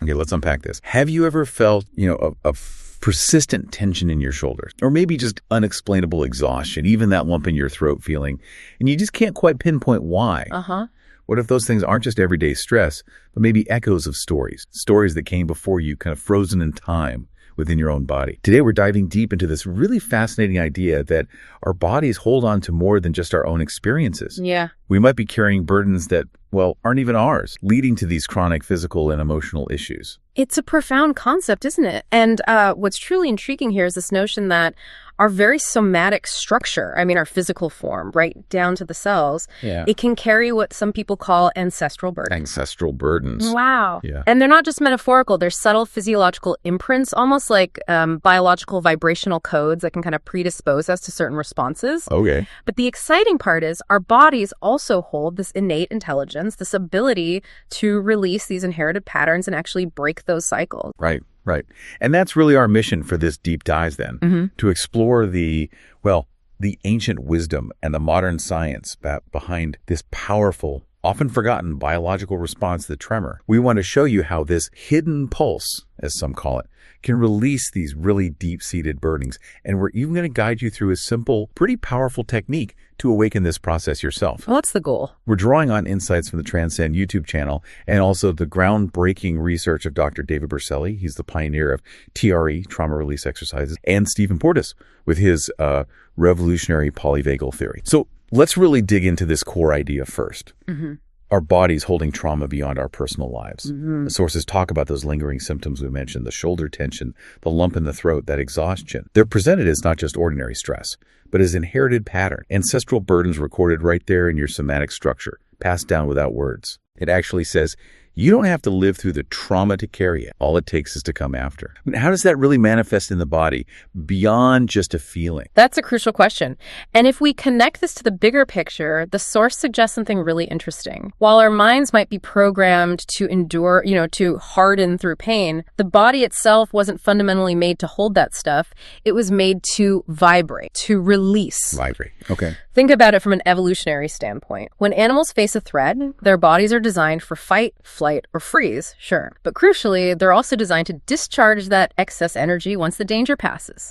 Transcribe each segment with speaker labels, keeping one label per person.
Speaker 1: Okay, let's unpack this. Have you ever felt, a persistent tension in your shoulders, or maybe just unexplainable exhaustion, even that lump in your throat feeling, and you just can't quite pinpoint why? What if those things aren't just everyday stress, but maybe echoes of stories that came before you, kind of frozen in time within your own body? Today, we're diving deep into this really fascinating idea that our bodies hold on to more than just our own experiences.
Speaker 2: Yeah.
Speaker 1: We might be carrying burdens that, aren't even ours, leading to these chronic physical and emotional issues.
Speaker 2: It's a profound concept, isn't it? And what's truly intriguing here is this notion that our very somatic structure, our physical form, right down to the cells, it can carry what some people call ancestral burdens.
Speaker 1: Ancestral burdens.
Speaker 2: Wow.
Speaker 1: Yeah.
Speaker 2: And they're not just metaphorical. They're subtle physiological imprints, almost like biological vibrational codes that can kind of predispose us to certain responses.
Speaker 1: Okay.
Speaker 2: But the exciting part is our bodies also hold this innate intelligence, this ability to release these inherited patterns and actually break those cycles.
Speaker 1: Right. And that's really our mission for this deep dive then, to explore the ancient wisdom and the modern science behind this powerful, often forgotten biological response to the tremor. We want to show you how this hidden pulse, as some call it, can release these really deep-seated burnings. And we're even going to guide you through a simple, pretty powerful technique to awaken this process yourself.
Speaker 2: Well, that's the goal.
Speaker 1: We're drawing on insights from the Transcend YouTube channel and also the groundbreaking research of Dr. David Berceli. He's the pioneer of TRE, trauma release exercises, and Stephen Porges with his revolutionary polyvagal theory. So let's really dig into this core idea first. Our bodies holding trauma beyond our personal lives. The sources talk about those lingering symptoms we mentioned, the shoulder tension, the lump in the throat, that exhaustion. They're presented as not just ordinary stress, but as inherited pattern, ancestral burdens recorded right there in your somatic structure, passed down without words. It actually says, you don't have to live through the trauma to carry it. All it takes is to come after. How does that really manifest in the body beyond just a feeling?
Speaker 2: That's a crucial question. And if we connect this to the bigger picture, the source suggests something really interesting. While our minds might be programmed to endure, to harden through pain, the body itself wasn't fundamentally made to hold that stuff. It was made to vibrate, to release.
Speaker 1: Vibrate. Okay.
Speaker 2: Think about it from an evolutionary standpoint. When animals face a threat, their bodies are designed for fight, flight, or freeze, sure. But crucially, they're also designed to discharge that excess energy once the danger passes.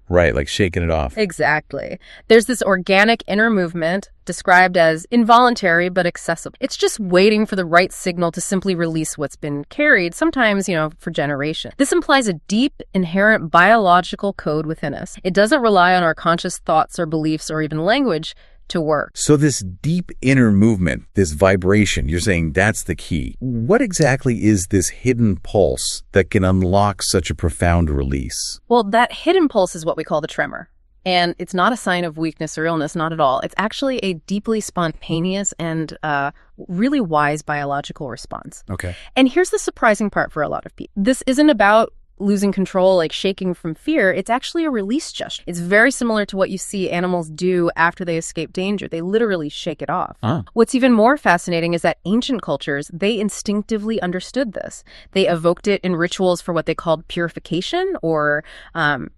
Speaker 1: Right, like shaking it off.
Speaker 2: Exactly. There's this organic inner movement described as involuntary but accessible. It's just waiting for the right signal to simply release what's been carried, sometimes, for generations. This implies a deep, inherent biological code within us. It doesn't rely on our conscious thoughts or beliefs or even language to work.
Speaker 1: So this deep inner movement, this vibration, you're saying that's the key. What exactly is this hidden pulse that can unlock such a profound release?
Speaker 2: Well, that hidden pulse is what we call the tremor. And it's not a sign of weakness or illness, not at all. It's actually a deeply spontaneous and really wise biological response.
Speaker 1: Okay.
Speaker 2: And here's the surprising part for a lot of people. This isn't about losing control, like shaking from fear. It's actually a release gesture. It's very similar to what you see animals do after they escape danger. They literally shake it off. What's even more fascinating is that ancient cultures, they instinctively understood this. They evoked it in rituals for what they called purification or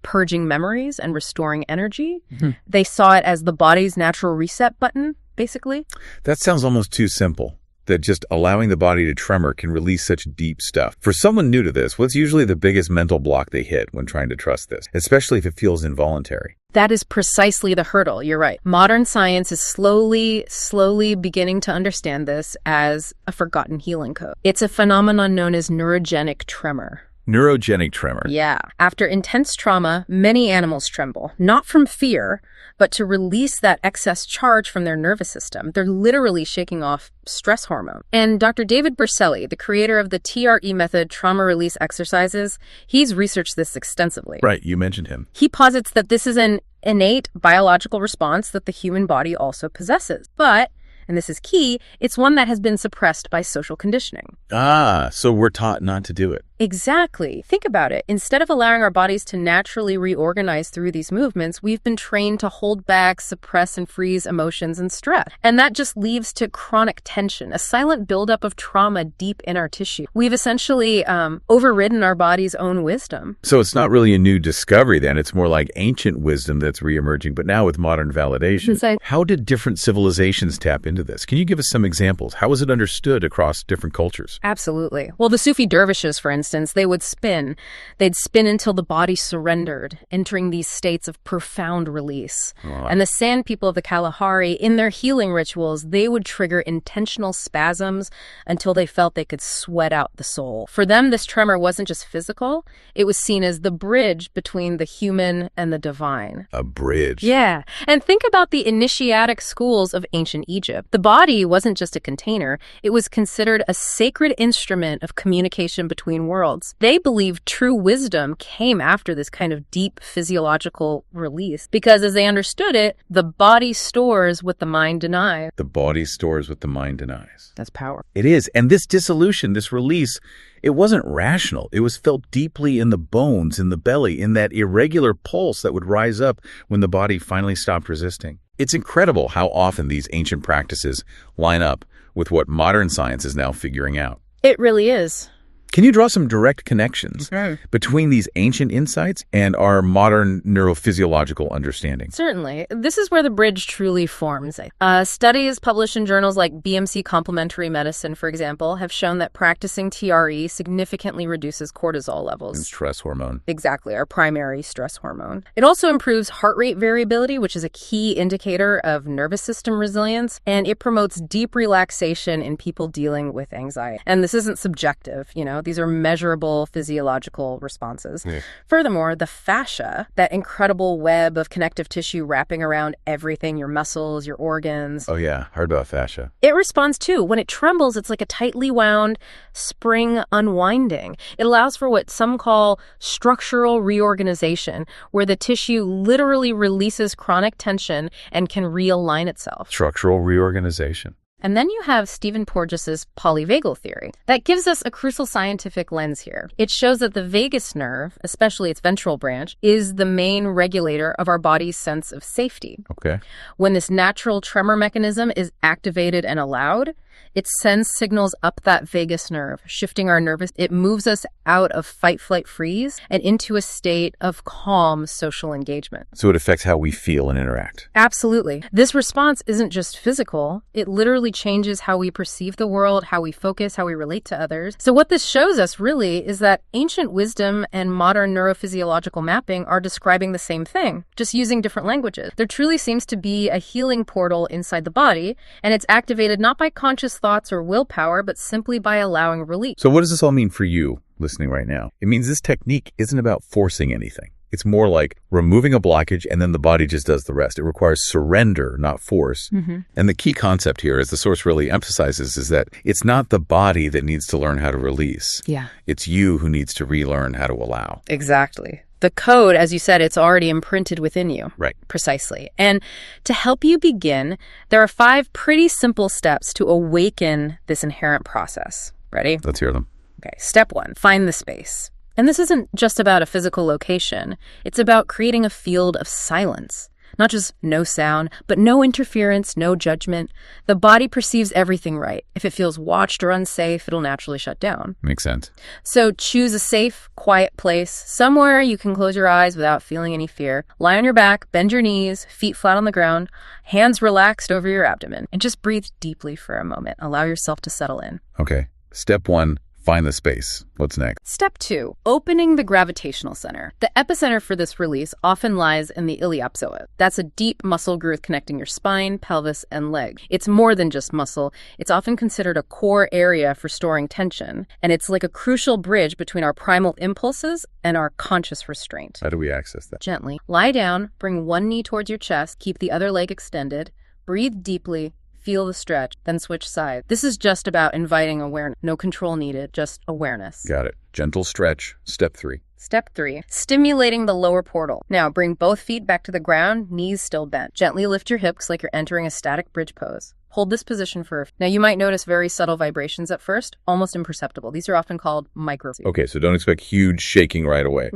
Speaker 2: purging memories and restoring energy. They saw it as the body's natural reset button, basically.
Speaker 1: That sounds almost too simple, that just allowing the body to tremor can release such deep stuff. For someone new to this, what's usually the biggest mental block they hit when trying to trust this, especially if it feels involuntary?
Speaker 2: That is precisely the hurdle. You're right. Modern science is slowly beginning to understand this as a forgotten healing code. It's a phenomenon known as neurogenic tremor.
Speaker 1: Neurogenic tremor.
Speaker 2: Yeah. After intense trauma, many animals tremble, not from fear, but to release that excess charge from their nervous system. They're literally shaking off stress hormone. And Dr. David Berceli, the creator of the TRE method, trauma release exercises, he's researched this extensively.
Speaker 1: Right, you mentioned him.
Speaker 2: He posits that this is an innate biological response that the human body also possesses. But, and this is key, it's one that has been suppressed by social conditioning.
Speaker 1: So we're taught not to do it.
Speaker 2: Exactly. Think about it. Instead of allowing our bodies to naturally reorganize through these movements, we've been trained to hold back, suppress, and freeze emotions and stress. And that just leads to chronic tension, a silent buildup of trauma deep in our tissue. We've essentially overridden our body's own wisdom.
Speaker 1: So it's not really a new discovery then. It's more like ancient wisdom that's reemerging, but now with modern validation. How did different civilizations tap into this? Can you give us some examples? How was it understood across different cultures?
Speaker 2: Absolutely. Well, the Sufi dervishes, for instance, they would spin. They'd spin until the body surrendered, entering these states of profound release.
Speaker 1: Wow.
Speaker 2: And the Sand people of the Kalahari, in their healing rituals, they would trigger intentional spasms until they felt they could sweat out the soul. For them, this tremor wasn't just physical. It was seen as the bridge between the human and the divine.
Speaker 1: A bridge.
Speaker 2: Yeah. And think about the initiatic schools of ancient Egypt. The body wasn't just a container. It was considered a sacred instrument of communication between worlds. They believed true wisdom came after this kind of deep physiological release because, as they understood it, the body stores what the mind denies.
Speaker 1: The body stores what the mind denies.
Speaker 2: That's power.
Speaker 1: It is. And this dissolution, this release, it wasn't rational. It was felt deeply in the bones, in the belly, in that irregular pulse that would rise up when the body finally stopped resisting. It's incredible how often these ancient practices line up with what modern science is now figuring out.
Speaker 2: It really is.
Speaker 1: Can you draw some direct connections between these ancient insights and our modern neurophysiological understanding?
Speaker 2: Certainly. This is where the bridge truly forms. Studies published in journals like BMC Complementary Medicine, for example, have shown that practicing TRE significantly reduces cortisol levels.
Speaker 1: And stress hormone.
Speaker 2: Exactly, our primary stress hormone. It also improves heart rate variability, which is a key indicator of nervous system resilience, and it promotes deep relaxation in people dealing with anxiety. And this isn't subjective, these are measurable physiological responses. Yeah. Furthermore, the fascia, that incredible web of connective tissue wrapping around everything, your muscles, your organs.
Speaker 1: Oh yeah, heard about fascia.
Speaker 2: It responds too. When it trembles, it's like a tightly wound spring unwinding. It allows for what some call structural reorganization, where the tissue literally releases chronic tension and can realign itself.
Speaker 1: Structural reorganization.
Speaker 2: And then you have Stephen Porges' polyvagal theory. That gives us a crucial scientific lens here. It shows that the vagus nerve, especially its ventral branch, is the main regulator of our body's sense of safety.
Speaker 1: Okay.
Speaker 2: When this natural tremor mechanism is activated and allowed, it sends signals up that vagus nerve, shifting our nervous. It moves us out of fight, flight, freeze and into a state of calm social engagement.
Speaker 1: So it affects how we feel and interact.
Speaker 2: Absolutely. This response isn't just physical. It literally changes how we perceive the world, how we focus, how we relate to others. So what this shows us really is that ancient wisdom and modern neurophysiological mapping are describing the same thing, just using different languages. There truly seems to be a healing portal inside the body, and it's activated not by conscious thoughts or willpower, but simply by allowing release.
Speaker 1: So what does this all mean for you listening right now? It means this technique isn't about forcing anything. It's more like removing a blockage and then the body just does the rest. It requires surrender, not force. Mm-hmm. And the key concept here, as the source really emphasizes, is that it's not the body that needs to learn how to release.
Speaker 2: Yeah.
Speaker 1: It's you who needs to relearn how to allow.
Speaker 2: Exactly. The code, as you said, it's already imprinted within you.
Speaker 1: Right.
Speaker 2: Precisely. And to help you begin, there are 5 pretty simple steps to awaken this inherent process. Ready?
Speaker 1: Let's hear them.
Speaker 2: Okay. Step 1, find the space. And this isn't just about a physical location. It's about creating a field of silence. Not just no sound, but no interference, no judgment. The body perceives everything right. If it feels watched or unsafe, it'll naturally shut down.
Speaker 1: Makes sense.
Speaker 2: So choose a safe, quiet place, somewhere you can close your eyes without feeling any fear. Lie on your back, bend your knees, feet flat on the ground, hands relaxed over your abdomen, and just breathe deeply for a moment. Allow yourself to settle in.
Speaker 1: Okay. Step 1. Find the space. What's next?
Speaker 2: Step 2, opening the gravitational center. The epicenter for this release often lies in the iliopsoas. That's a deep muscle groove connecting your spine, pelvis, and leg. It's more than just muscle. It's often considered a core area for storing tension, and it's like a crucial bridge between our primal impulses and our conscious restraint.
Speaker 1: How do we access that?
Speaker 2: Gently. Lie down, bring one knee towards your chest, keep the other leg extended, breathe deeply, feel the stretch, then switch sides. This is just about inviting awareness. No control needed, just awareness.
Speaker 1: Got it. Gentle stretch. Step 3.
Speaker 2: Step 3, stimulating the lower portal. Now, bring both feet back to the ground, knees still bent. Gently lift your hips like you're entering a static bridge pose. Hold this position for now. You might notice very subtle vibrations at first, almost imperceptible. These are often called micro.
Speaker 1: Okay, so don't expect huge shaking right away.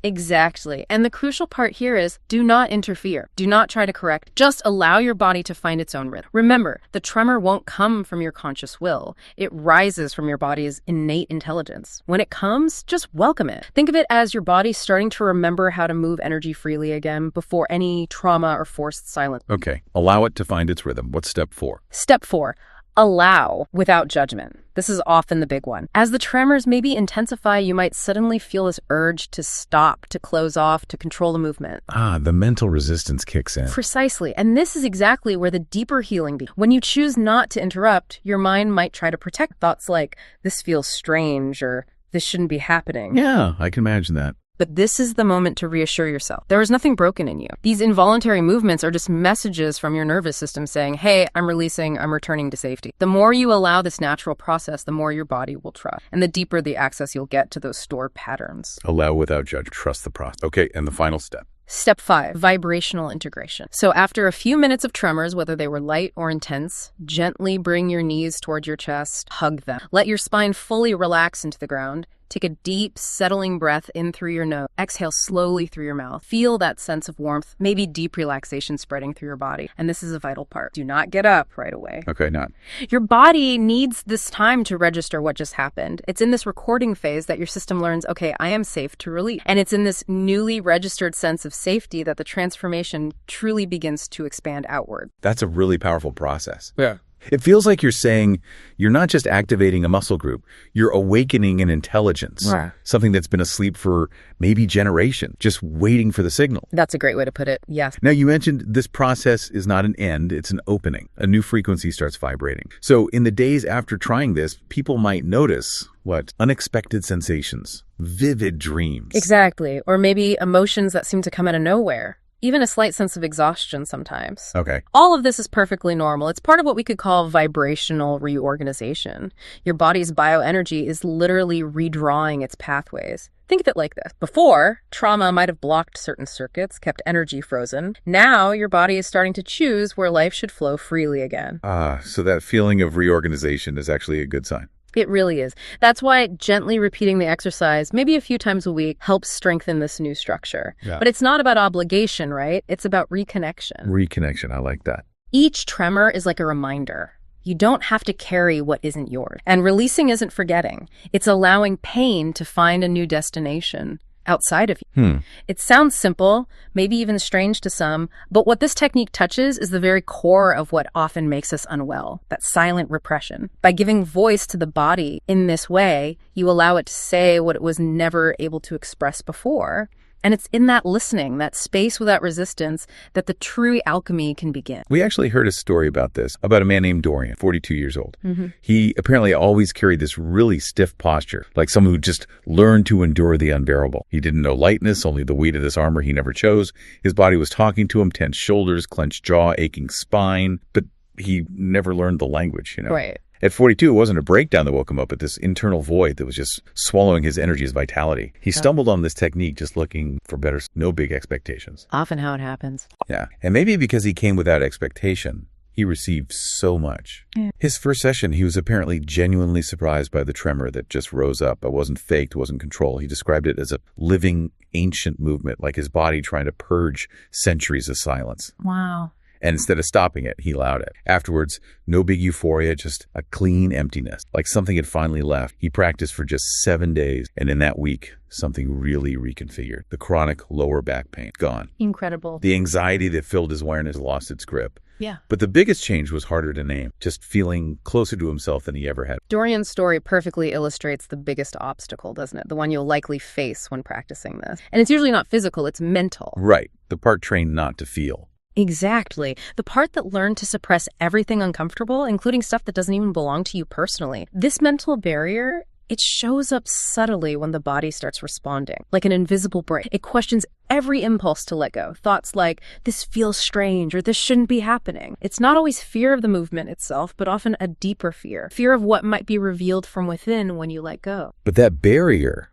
Speaker 2: Exactly. And the crucial part here is do not interfere. Do not try to correct. Just allow your body to find its own rhythm. Remember, the tremor won't come from your conscious will. It rises from your body's innate intelligence. When it comes, just welcome it. Think of it as your body starting to remember how to move energy freely again before any trauma or forced silence.
Speaker 1: Okay, allow it to find its rhythm. What's step 4?
Speaker 2: Step 4. Allow without judgment. This is often the big one. As the tremors maybe intensify, you might suddenly feel this urge to stop, to close off, to control the movement.
Speaker 1: The mental resistance kicks in.
Speaker 2: Precisely. And this is exactly where the deeper healing begins. When you choose not to interrupt, your mind might try to protect thoughts like, this feels strange, or this shouldn't be happening.
Speaker 1: Yeah, I can imagine that.
Speaker 2: But this is the moment to reassure yourself. There is nothing broken in you. These involuntary movements are just messages from your nervous system saying, hey, I'm releasing, I'm returning to safety. The more you allow this natural process, the more your body will trust. And the deeper the access you'll get to those stored patterns.
Speaker 1: Allow without judgment. Trust the process. Okay, and the final step.
Speaker 2: Step 5, vibrational integration. So after a few minutes of tremors, whether they were light or intense, gently bring your knees toward your chest, hug them. Let your spine fully relax into the ground. Take a deep, settling breath in through your nose. Exhale slowly through your mouth. Feel that sense of warmth, maybe deep relaxation spreading through your body. And this is a vital part. Do not get up right away.
Speaker 1: Okay, not.
Speaker 2: Your body needs this time to register what just happened. It's in this recording phase that your system learns, okay, I am safe to release. And it's in this newly registered sense of safety that the transformation truly begins to expand outward.
Speaker 1: That's a really powerful process.
Speaker 3: Yeah.
Speaker 1: It feels like you're saying you're not just activating a muscle group, you're awakening an intelligence,
Speaker 3: Right.
Speaker 1: Something that's been asleep for maybe generations, just waiting for the signal.
Speaker 2: That's a great way to put it. Yes.
Speaker 1: Now, you mentioned this process is not an end, it's an opening. A new frequency starts vibrating. So in the days after trying this, people might notice what? Unexpected sensations, vivid dreams.
Speaker 2: Exactly. Or maybe emotions that seem to come out of nowhere. Even a slight sense of exhaustion sometimes.
Speaker 1: Okay.
Speaker 2: All of this is perfectly normal. It's part of what we could call vibrational reorganization. Your body's bioenergy is literally redrawing its pathways. Think of it like this. Before, trauma might have blocked certain circuits, kept energy frozen. Now, your body is starting to choose where life should flow freely again.
Speaker 1: So that feeling of reorganization is actually a good sign.
Speaker 2: It really is. That's why gently repeating the exercise, maybe a few times a week, helps strengthen this new structure.
Speaker 1: Yeah.
Speaker 2: But it's not about obligation, right? It's about reconnection.
Speaker 1: Reconnection, I like that.
Speaker 2: Each tremor is like a reminder. You don't have to carry what isn't yours. And releasing isn't forgetting. It's allowing pain to find a new destination outside of you. It sounds simple, maybe even strange to some, but what this technique touches is the very core of what often makes us unwell, that silent repression. By giving voice to the body in this way, you allow it to say what it was never able to express before. And it's in that listening, that space without resistance, that the true alchemy can begin.
Speaker 1: We actually heard a story about this, about a man named Dorian, 42 years old. He apparently always carried this really stiff posture, like someone who just learned to endure the unbearable. He didn't know lightness, only the weight of this armor he never chose. His body was talking to him, tense shoulders, clenched jaw, aching spine, but he never learned the language,
Speaker 2: Right.
Speaker 1: At 42, it wasn't a breakdown that woke him up, but this internal void that was just swallowing his energy, his vitality. He stumbled on this technique just looking for better, no big expectations.
Speaker 2: Often how it happens.
Speaker 1: Yeah. And maybe because he came without expectation, he received so much.
Speaker 2: Yeah.
Speaker 1: His first session, he was apparently genuinely surprised by the tremor that just rose up. It wasn't faked, it wasn't control. He described it as a living, ancient movement, like his body trying to purge centuries of silence.
Speaker 2: Wow.
Speaker 1: And instead of stopping it, he allowed it. Afterwards, no big euphoria, just a clean emptiness, like something had finally left. He practiced for just 7 days, and in that week, something really reconfigured. The chronic lower back pain, gone.
Speaker 2: Incredible.
Speaker 1: The anxiety that filled his awareness lost its grip.
Speaker 2: Yeah.
Speaker 1: But the biggest change was harder to name, just feeling closer to himself than he ever had.
Speaker 2: Dorian's story perfectly illustrates the biggest obstacle, doesn't it? The one you'll likely face when practicing this. And it's usually not physical, it's mental.
Speaker 1: Right. The part trained not to feel.
Speaker 2: Exactly. The part that learned to suppress everything uncomfortable, including stuff that doesn't even belong to you personally. This mental barrier, it shows up subtly when the body starts responding, like an invisible brake. It questions every impulse to let go. Thoughts like, this feels strange, or this shouldn't be happening. It's not always fear of the movement itself, but often a deeper fear. Fear of what might be revealed from within when you let go.
Speaker 1: But that barrier,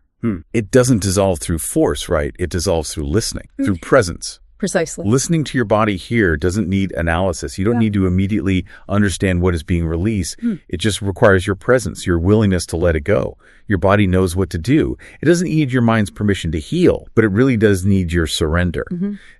Speaker 1: it doesn't dissolve through force, right? It dissolves through listening, through presence.
Speaker 2: Precisely.
Speaker 1: Listening to your body here doesn't need analysis. You don't need to immediately understand what is being released. It just requires your presence, your willingness to let it go. Your body knows what to do. It doesn't need your mind's permission to heal, but it really does need your surrender.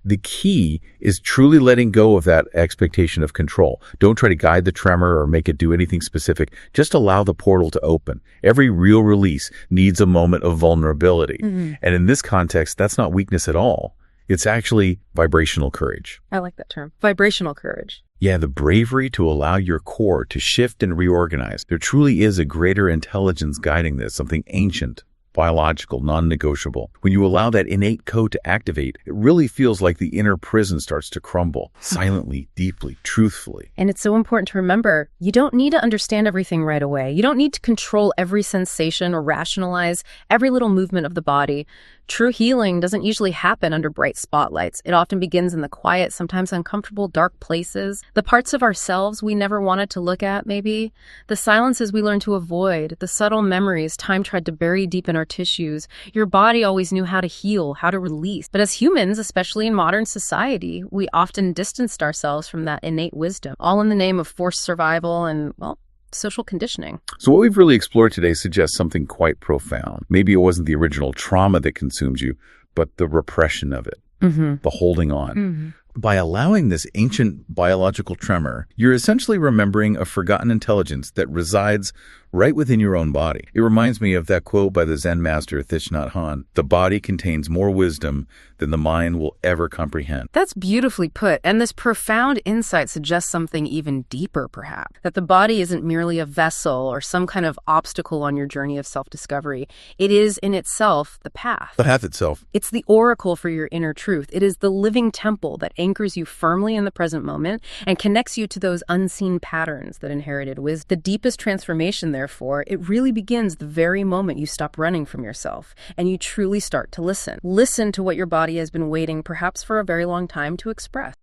Speaker 1: The key is truly letting go of that expectation of control. Don't try to guide the tremor or make it do anything specific. Just allow the portal to open. Every real release needs a moment of vulnerability. And in this context, that's not weakness at all. It's actually vibrational courage.
Speaker 2: I like that term. Vibrational courage.
Speaker 1: Yeah, the bravery to allow your core to shift and reorganize. There truly is a greater intelligence guiding this, something ancient, biological, non-negotiable. When you allow that innate code to activate, it really feels like the inner prison starts to crumble, silently, deeply, truthfully.
Speaker 2: And it's so important to remember, you don't need to understand everything right away. You don't need to control every sensation or rationalize every little movement of the body. True healing doesn't usually happen under bright spotlights. It often begins in the quiet, sometimes uncomfortable, dark places. The parts of ourselves we never wanted to look at, maybe. The silences we learned to avoid. The subtle memories time tried to bury deep in our tissues. Your body always knew how to heal, how to release. But as humans, especially in modern society, we often distanced ourselves from that innate wisdom, all in the name of forced survival and, well, social conditioning.
Speaker 1: So what we've really explored today suggests something quite profound. Maybe it wasn't the original trauma that consumed you, but the repression of it, the holding on. By allowing this ancient biological tremor, you're essentially remembering a forgotten intelligence that resides right within your own body. It reminds me of that quote by the Zen master Thich Nhat Hanh, "The body contains more wisdom than the mind will ever comprehend."
Speaker 2: That's beautifully put, and this profound insight suggests something even deeper, perhaps, that the body isn't merely a vessel or some kind of obstacle on your journey of self-discovery. It is in itself the path.
Speaker 1: The path itself.
Speaker 2: It's the oracle for your inner truth. It is the living temple that anchors you firmly in the present moment and connects you to those unseen patterns that inherited wisdom. The deepest transformation, therefore, it really begins the very moment you stop running from yourself and you truly start to listen. Listen to what your body has been waiting, perhaps for a very long time, to express.